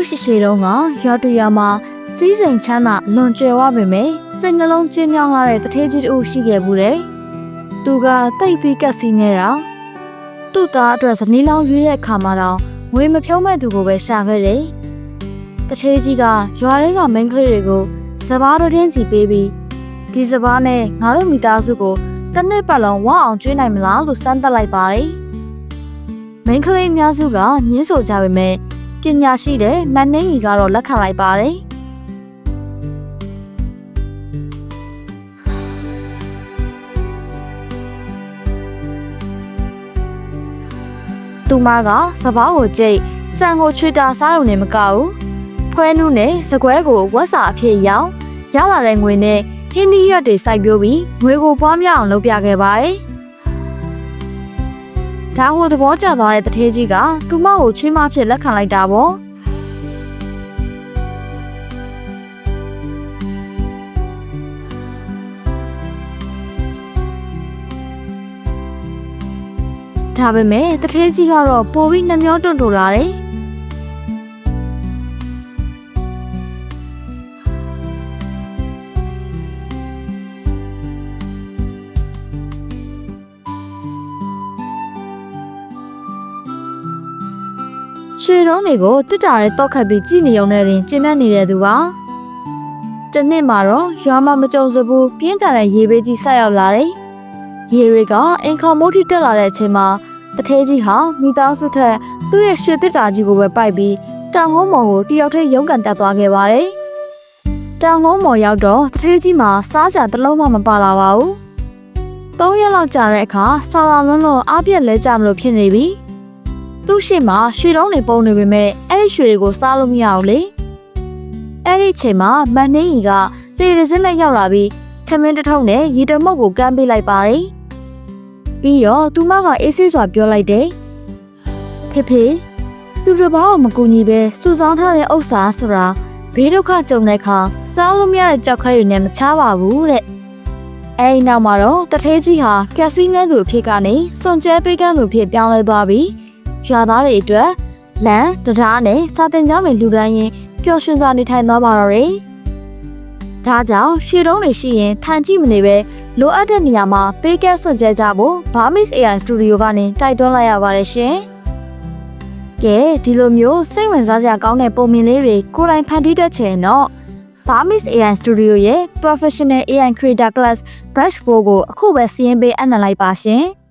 ရှိရှိတုန်းကရွာတူရွာမှာစီးစိမ်ချမ်းသာလွန်ကျယ်ဝပေမဲ့စိတ်နှလုံးကျဉ်းမြောင်းလာတဲ့တထေးကြီးတူရှိခဲ့ဘူးတဲ့။သူကတိတ်ပြီးကက်စီနေတာ။သူ့သားအတွက်ဇနီးလောင်းရွေးတဲ့အခါမှာတော့ငွေမဖြုံးမဲ့သူကိုပဲရှာခဲ့တယ်။တထေးကြီးကရွာထဲကမိန်းကလေးတွေကိုစပားတို့တင်းစီပေးပြီးဒီစပားနဲ့ငါတို့မိသားစုကိုတစ်နှစ်ပတ်လုံးဝအောင်ကျွေးနိုင်မလားလို့စမ်းသပ်လိုက်ပါတယ်။မိန်းကလေးအများစုကညှင်းဆိုကြပေမဲ့ပညာရှိတဲ့မန်နေကြီးကတော့လက်ခံလိုက်ပါတယ်။သူမကစပားကိုကြိတ်ဆန်ကိုချွေတာစားရုံနဲ့မကဘူး။ဖွဲနုနဲ့စကွဲကိုဝက်စာအဖြစ်ရောင်းရလာတဲ့ငွေနဲ့ဟင်းသီးရွက်တွေစိုက်ပျိုးပြီးငွေကိုပွားများအောင်လုပ်ပြခဲ့ပါတယ်။ဒါကိုသဘောကျသွားတဲ့တထေးကြီးကသူမကိုချွေးမဖြစ်လက်ခံလိုက်တာပေါ့။ဒါပေမဲ့တထေးကြီးကတော့ပိုပြီးနှမျောတွန့်တိုလာတယ်။ရွှေတုံးတွေကိုတစ်တာရဲတောက်ခတ်ပြီးကြည်နေုံနဲ့တင်ကျဉ်းနေတဲ့သူပါ။တနေ့မှာတော့ရွာမှာမကြုံစဘူးပြင်းထန်တဲ့ရေဘေးကြီးဆက်ရောက်လာတယ်။ရေတွေကအိမ်ခေါင်မိုးထိတက်လာတဲ့အချိန်မှာတထေးကြီးဟာမိသားစုထက်သူ့ရဲ့ရွှေတစ်တာကြီးကိုပဲပိုက်ပြီးတောင်ကုန်းမော်ကိုတယောက်တည်းရုန်းကန်တက်သွားခဲ့ပါတယ်။တောင်ကုန်းမော်ရောက်တော့တထေးကြီးမှာစားကြတစ်လုံးမှမပါလာပါဘူး။၃ရက်လောက်ကြာတဲ့အခါဆာလာလွန်းလို့အားပြက်လဲကြမလို့ဖြစ်နေပြီ။သူ့ရှိမှရွှေတုံးတွေပုံနေပေမဲ့အဲ့ဒီရွှေတွေကိုစားလို့မရဘူးလေ။အဲ့ဒီအချိန်မှာမန်နေကြီးကလေရစင်းနဲ့ရောက်လာပြီးခမင်းတထုံနဲ့ရေတမုတ်ကိုကမ်းပေးလိုက်ပါတယ်။ပြီးတော့သူမကအေးဆေးစွာပြောလိုက်တယ်။ဖေသူတစ်ပါးကိုမကူညီပဲစူဆောင်းထားတဲ့ဥစ္စာဆိုတာဘေးဒုက္ခကြုံတဲ့အခါစားလို့မရတဲ့ကြောက်ခဲတွေနဲ့မချပါဘူးတဲ့။အဲဒီနောက်မှာတော့တထေးကြီးဟာကက်စီနဲသူအဖြစ်ကနေစွန်ကျဲပေးကမ်းသူဖြစ်ပြောင်းလဲသွားပြီးရွာသားတွေအတွက်လမ်းတရားနဲ့စာတင်ကျောင်းတွေလူတန်းရင်းပျော်ရွှင်စွာနေထိုင်သွားပါတော့တယ်။ဒါကြောင့်ရှေ့တုံးတွေရှိရင်ထိုင်ကြည့်မနေပဲလိုအပ်တဲ့နေရာမှာပေးကဲစွန့်ကြဲကြဖို့ Burmese AI Studio ကနေတိုက်တွန်းလိုက်ရပါတယ်ရှင်။ကဲဒီလိုမျိုးစိတ်ဝင်စားစရာကောင်းတဲ့ပုံမြင်လေးတွေကိုယ်တိုင်ဖန်တီးတတ်ချင်တော့ Burmese AI Studio ရဲ့ Professional AI Creator Class Batch 4ကိုအခုပဲစီးရင်ပေးအပ်နှံလိုက်ပါရှင်။